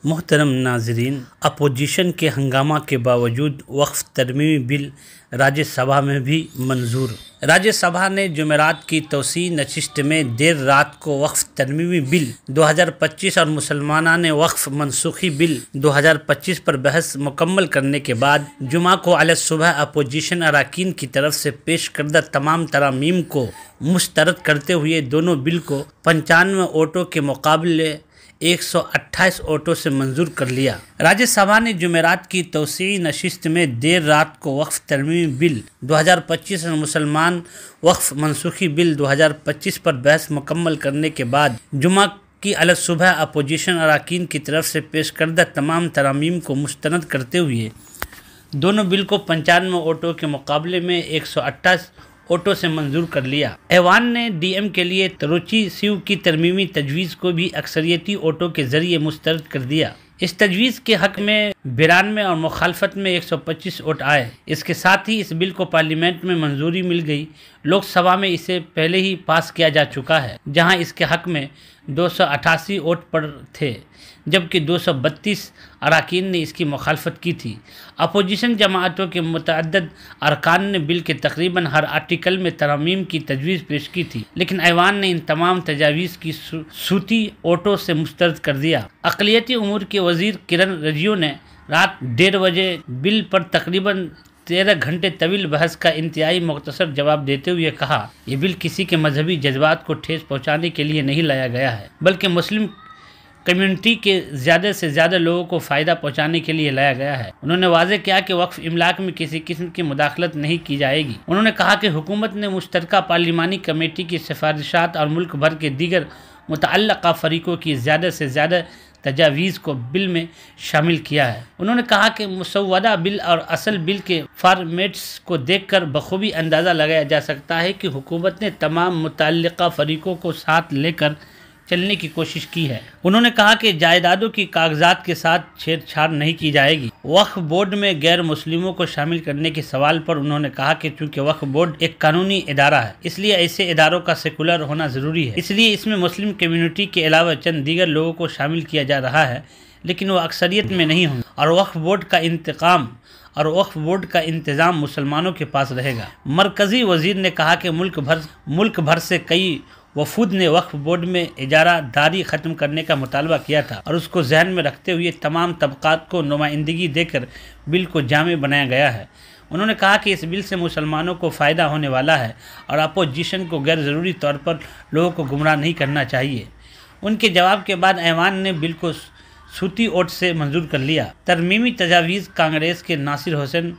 محترم ناظرین، اپوزیشن کے ہنگامہ کے باوجود وقف ترمیمی بل راجیہ سبھا میں بھی منظور۔ راجیہ سبھا نے جمعرات کی توسیعی نشست میں دیر رات کو وقف ترمیمی بل 2025 اور مسلمانان وقف منسوخی بل 2025 پر بحث مکمل کرنے کے بعد جمعہ کو علیہ صبح اپوزیشن اراکین کی طرف سے پیش کردہ تمام ترامیم کو مسترد کرتے ہوئے دونوں بل کو 95 ووٹوں کے مقابلے 128 ووٹوں سے منظور کر لیا۔ راجیہ سبھا نے جمعرات کی توسیعی نشست میں دیر رات کو وقف ترمیمی بل 2025 اور مسلمان وقف منسوخی بل 2025 پر بحث مکمل کرنے کے بعد جمعہ کی علیہ صبح اپوزیشن اراکین کی طرف سے پیش کردہ تمام ترامیم کو مسترد کرتے ہوئے دونوں بل کو 95 ووٹوں کے مقابلے میں 128 ووٹوں سے منظور کر لیا۔ ایوان نے ڈی ایم کے لیے تروچی سیو کی ترمیمی تجویز کو بھی اکثریتی ووٹوں کے ذریعے مسترد کر دیا۔ اس تجویز کے حق میں 92 اور مخالفت میں 125 ووٹ آئے۔ اس کے ساتھ ہی اس بل کو پارلیمنٹ میں منظوری مل گئی۔ لوک سبھا میں اسے پہلے ہی پاس کیا جا چکا ہے، جہاں اس کے حق میں 288 ووٹ پر تھے، جبکہ 232 اراکین نے اس کی مخالفت کی تھی۔ اپوزیشن جماعتوں کے متعدد ارکان نے بل کے تقریباً ہر آرٹیکل میں ترامیم کی تجویز پیش کی تھی، لیکن ایوان نے ان تمام تجاویز کی صوتی ووٹوں سے مسترد کر دیا۔ اقلیتی امور کے وزیر کرن رجیجو نے رات 1:30 بجے بل پر تقریباً 13 گھنٹے طویل بحث کا انتہائی مختصر جواب دیتے ہوئے کہا، یہ بل کسی کے مذہبی جذبات کو ٹھیس پہنچانے کے لیے نہیں لایا گیا ہے، بلکہ مسلم کمیونٹی کے زیادہ سے زیادہ لوگوں کو فائدہ پہنچانے کے لیے لایا گیا ہے۔ انہوں نے واضح کیا کہ وقف املاک میں کسی قسم کی مداخلت نہیں کی جائے گی۔ انہوں نے کہا کہ حکومت نے مشترکہ پارلیمانی کمیٹی کی سفارشات اور ملک بھر کے دیگر متعلقہ فریقوں کی زیادہ سے زیادہ تجاویز کو بل میں شامل کیا ہے۔ انہوں نے کہا کہ مسودہ بل اور اصل بل کے فارمیٹس کو دیکھ کر بخوبی اندازہ لگایا جا سکتا ہے کہ حکومت نے تمام متعلقہ فریقوں کو ساتھ لے کر چلنے کی کوشش کی ہے۔ انہوں نے کہا کہ جائیدادوں کی کاغذات کے ساتھ چھیڑ چھاڑ نہیں کی جائے گی۔ وقف بورڈ میں غیر مسلموں کو شامل کرنے کے سوال پر انہوں نے کہا کہ چونکہ وقف بورڈ ایک قانونی ادارہ ہے، اس لیے ایسے اداروں کا سیکولر ہونا ضروری ہے، اس لیے اس میں مسلم کمیونٹی کے علاوہ چند دیگر لوگوں کو شامل کیا جا رہا ہے، لیکن وہ اکثریت میں نہیں ہوں گے، اور وقف بورڈ کا انتظام مسلمانوں کے پاس رہے گا۔ مرکزی وزیر نے کہا کہ ملک بھر سے کئی وفود نے وقف بورڈ میں اجارہ داری ختم کرنے کا مطالبہ کیا تھا، اور اس کو ذہن میں رکھتے ہوئے تمام طبقات کو نمائندگی دے کر بل کو جامع بنایا گیا ہے۔ انہوں نے کہا کہ اس بل سے مسلمانوں کو فائدہ ہونے والا ہے، اور اپوزیشن کو غیر ضروری طور پر لوگوں کو گمراہ نہیں کرنا چاہیے۔ ان کے جواب کے بعد ایوان نے بل کو صوتی ووٹ سے منظور کر لیا۔ ترمیمی تجاویز کانگریس کے ناصر حسین